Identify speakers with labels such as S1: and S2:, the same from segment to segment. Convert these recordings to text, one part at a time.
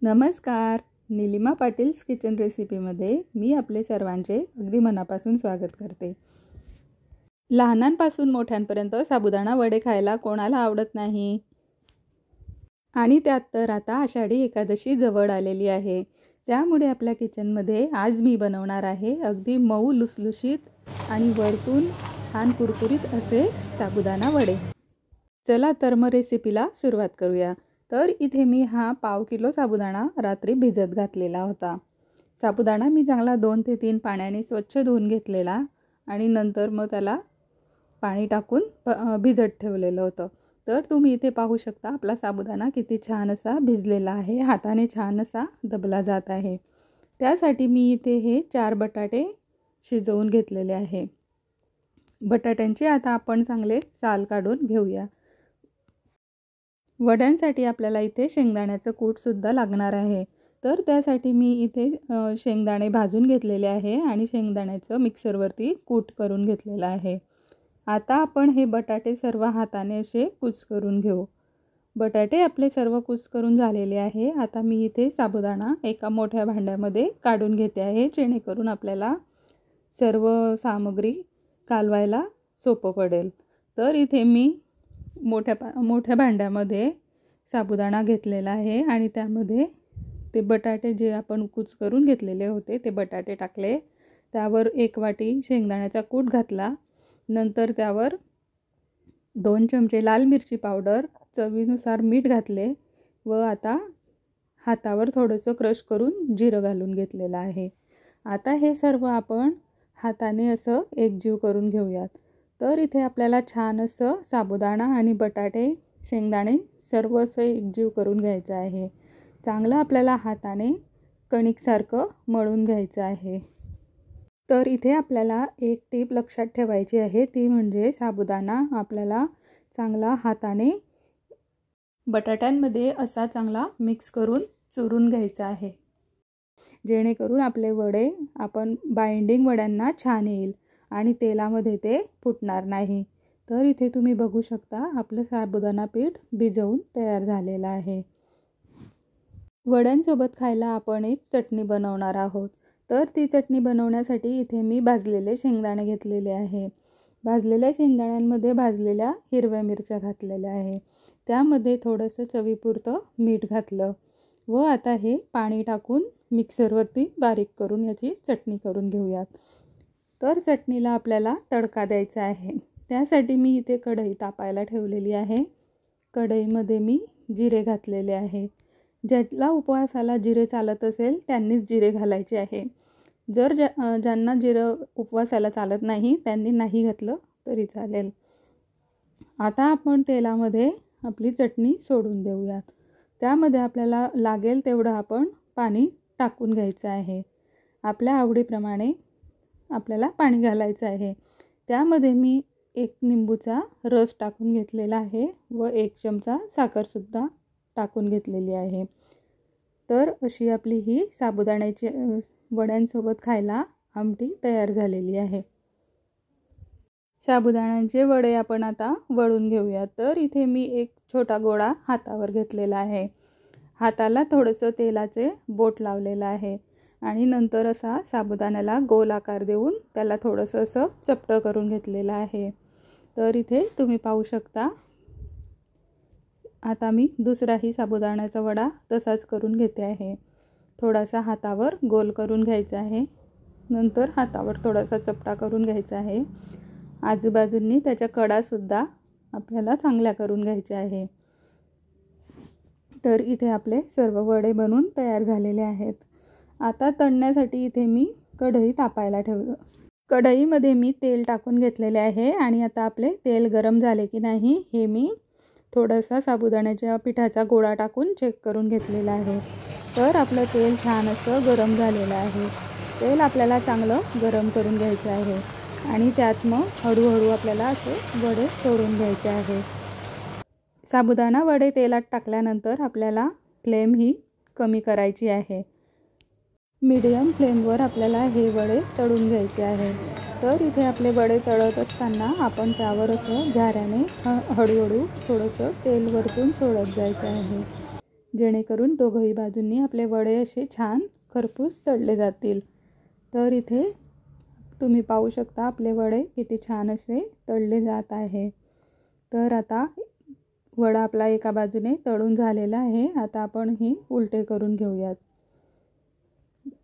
S1: नमस्कार. नीलिमा पाटील्स किचन रेसिपीमध्ये मी आपले सर्वांचे अगदी मनापासून स्वागत करते. लहानांपासून मोठ्यांपर्यंत साबुदाणा वडे खायला कोणाला आवडत नाही. आणि त्यात तर आता आषाढी एकादशी जवळ आलेली आहे. त्यामुळे आपल्या किचनमध्ये आज मी बनवणार आहे अगदी मऊ लुसलुशीत आणि वरतून छान कुरकुरीत असे साबुदाणा वडे. चला तर मग रेसिपीला सुरुवात करूया. तर इथे मी हा पाव किलो साबुदाणा रात्री भिजत घातलेला होता. साबुदाणा मी चांगला 2 ते 3 पाण्याने स्वच्छ धुवून घेतलेला आणि नंतर मग त्याला पाणी टाकून भिजत ठेवलेलं होतं. तर तुम्ही इथे पाहू शकता आपला साबुदाणा किती छान असा भिजलेला आहे. हाताने छान असा दबला जात आहे. त्यासाठी मी इथे हे 4 बटाटे शिजवून घेतलेले आहे. बटाट्यांचे आता आपण चांगले साल काढून घेऊया. वड्यांसाठी आपल्याला इथे शेंगदाण्याचं कूटसुद्धा लागणार आहे. तर त्यासाठी मी इथे शेंगदाणे भाजून घेतलेले आहे आणि शेंगदाण्याचं मिक्सरवरती कूट करून घेतलेलं आहे. आता आपण हे बटाटे सर्व हाताने असे कुच करून घेऊ. बटाटे आपले सर्व कुच करून झालेले आहे. आता मी इथे साबुदाणा एका मोठ्या भांड्यामध्ये काढून घेते आहे, जेणेकरून आपल्याला सर्व सामग्री कालवायला सोपं पडेल. तर इथे मी मोठ्या भांड्यामध्ये साबुदाणा घेतलेला आहे आणि त्यामध्ये ते बटाटे जे आपण कुच करून घेतलेले होते ते बटाटे टाकले. त्यावर 1 वाटी शेंगदाण्याचा कूट घातला. नंतर त्यावर 2 चमचे लाल मिरची पावडर, चवीनुसार मीठ घातले व आता हातावर थोडंसं क्रश करून जिरं घालून घेतलेलं आहे. आता हे सर्व आपण हाताने असं एकजीव करून घेऊयात. तर इथे आपल्याला छान असं साबुदाणा आणि बटाटे, शेंगदाणे सर्व असं एकजीव करून घ्यायचं आहे. चांगलं आपल्याला हाताने कणिकसारखं मळून घ्यायचं आहे. तर इथे आपल्याला एक टीप लक्षात ठेवायची आहे, ती म्हणजे साबुदाणा आपल्याला चांगला हाताने बटाट्यांमध्ये असा चांगला मिक्स करून चुरून घ्यायचा आहे, जेणेकरून आपले वडे आपण बाइंडिंग वड्यांना छान येईल आणि तेलामध्ये ते फुटणार नाही. तर इथे तुम्ही बघू शकता आपलं साबुदाणा पीठ भिजवून तयार झालेलं आहे. वड्यांसोबत खायला आपण एक चटणी बनवणार आहोत. तर ती चटणी बनवण्यासाठी इथे मी भाजलेले शेंगदाणे घेतलेले आहे. भाजलेल्या शेंगदाण्यांमध्ये भाजलेल्या हिरव्या मिरच्या घातलेल्या आहे. त्यामध्ये थोडंसं चवीपुरतं मीठ घातलं व आता हे पाणी टाकून मिक्सरवरती बारीक करून याची चटणी करून घेऊयात. तर चटणीला आपल्याला तडका द्यायचा आहे. त्यासाठी मी इथे कढई तापायला ठेवलेली आहे. कढईमध्ये मी जिरे घातलेले आहे. ज्याला उपवासाला जिरे चालत असेल त्यांनीच जिरे घालायचे आहे. जर ज्यांना जिरं उपवासाला चालत नाही त्यांनी नाही घातलं तरी चालेल. आता आपण तेलामध्ये आपली चटणी सोडून देऊयात. त्यामध्ये आपल्याला लागेल तेवढं आपण पाणी टाकून घ्यायचं आहे. आपल्या आवडीप्रमाणे आपल्याला पाणी घालायचं आहे. त्यामध्ये मी 1 निंबूचा रस टाकून घेतलेला आहे व 1 चमचा साखरसुद्धा टाकून घेतलेली आहे. तर अशी आपली ही साबुदाण्याची वड्यांसोबत खायला आमटी तयार झालेली आहे. साबुदाण्याचे वडे आपण आता वळून घेऊया. तर इथे मी एक छोटा गोळा हातावर घेतलेला आहे. हाताला थोडंसं तेलाचे बोट लावलेलं आहे आणि नंतर असा साबुदाण्याला गोल आकार देऊन त्याला थोडंसं असं चपटं करून घेतलेलं आहे. तर इथे तुम्ही पाहू शकता. आता मी दुसराही साबुदाण्याचा वडा तसाच करून घेते आहे. थोडासा हातावर गोल करून घ्यायचा आहे. नंतर हातावर थोडासा चपटा करून घ्यायचा आहे. आजूबाजूंनी त्याच्या कडासुद्धा आपल्याला चांगल्या करून घ्यायच्या आहे. तर इथे आपले सर्व वडे बनून तयार झालेले आहेत. आता तळण्यासाठी इथे मी कढई तापायला ठेवलं. कढईमध्ये मी तेल टाकून घेतलेले आहे आणि आता आपले तेल गरम झाले की नाही हे मी थोडासा साबुदाण्याच्या पिठाचा गोळा टाकून चेक करून घेतलेला आहे. तर आपलं तेल छान असं गरम झालेलं आहे. तेल आपल्याला चांगलं गरम करून घ्यायचं आहे आणि त्यात मग हळूहळू आपल्याला असे वडे सोडून घ्यायचे आहे. साबुदाणा वडे तेलात टाकल्यानंतर आपल्याला फ्लेम ही कमी करायची आहे. मीडियम फ्लेमवर आपल्याला हे वडे तळून घ्यायचे आहे. तर इथे आपले वडे तळत असताना आपण त्यावर असं झाऱ्याने हळूहळू थोडंसं तेल वरतून सोडत जायचं आहे, जेणेकरून दोघंही बाजूंनी आपले वडे असे छान खरपूस तळले जातील। तर इथे तुम्ही पाहू शकता आपले वडे किती छान असे तळले जात आहे। तर आता वडा आपला एका बाजूने तळून झालेला आहे। आता आपण ही उलटे करून घेऊयात।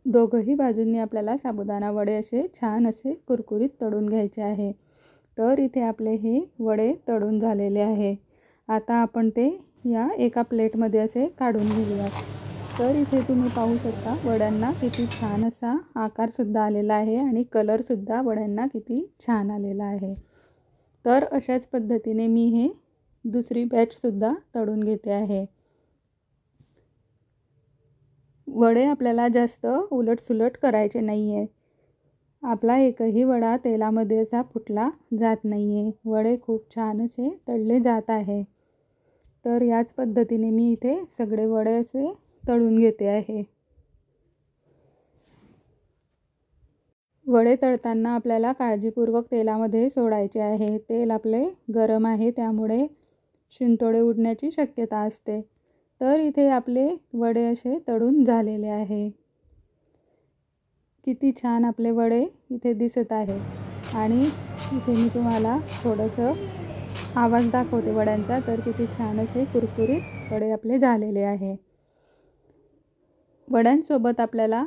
S1: दोघंही बाजूंनी आपल्याला साबुदाणा वडे असे छान असे कुरकुरीत तळून घ्यायचे आहे। तर इथे आपले हे वडे तळून झालेले आहे। आता आपण ते या एका प्लेटमध्ये असे काढून घेऊयात। तर इथे तुम्ही पाहू शकता वड्यांना किती छान असा आकारसुद्धा आलेला आहे आणि कलरसुद्धा वड्यांना किती छान आलेला आहे। तर अशाच पद्धतीने मी हे दुसरी बॅचसुद्धा तळून घेते आहे। वडे आपल्याला जास्त उलटसुलट करायचे नाही आहे। आपला एकही वडा तेलामध्ये असा फुटला जात नाही आहे। वडे खूप छान असे तळले जात आहे। तर याच पद्धतीने मी इथे सगळे वडे असे तळून घेते आहे। वडे तळताना आपल्याला काळजीपूर्वक तेलामध्ये सोडायचे आहे। तेल आपले गरम आहे त्यामुळे शिंतोडे उडण्याची शक्यता असते। तर इथे आपले वडे असे तळून झालेले आहे। किती छान आपले वडे इथे दिसत आहे आणि इथे मी तुम्हाला थोडंसं आवाज दाखवते वड्यांचा। तर किती छान असे कुरकुरीत वडे आपले झालेले आहे। वड्यांसोबत आपल्याला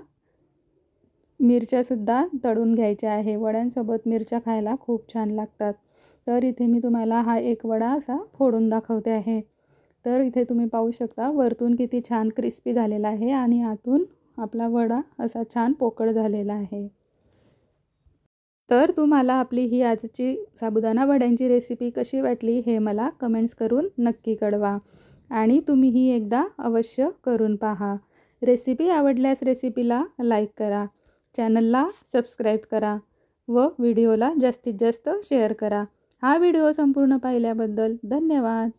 S1: मिरच्यासुद्धा तळून घ्यायच्या आहे। वड्यांसोबत मिरच्या खायला खूप छान लागतात। तर इथे मी तुम्हाला हा एक वडा असा फोडून दाखवते आहे। तर इथे तुम्ही पाहू शकता वरतून किती छान क्रिस्पी झालेला आहे आणि आतून आपला वडा असा छान पोकळ झालेला आहे। तर तुम्हाला आपली ही आजची साबुदाणा वड्यांची रेसिपी कशी वाटली हे मला कमेंट्स करून नक्की कळवा आणि तुम्ही ही एकदा अवश्य करून पहा। रेसिपी आवडल्यास रेसिपीला लाईक करा, चॅनलला सबस्क्राईब करा व व्हिडिओला जास्तीत जास्त शेअर करा। हा व्हिडिओ संपूर्ण पाहिल्याबद्दल धन्यवाद।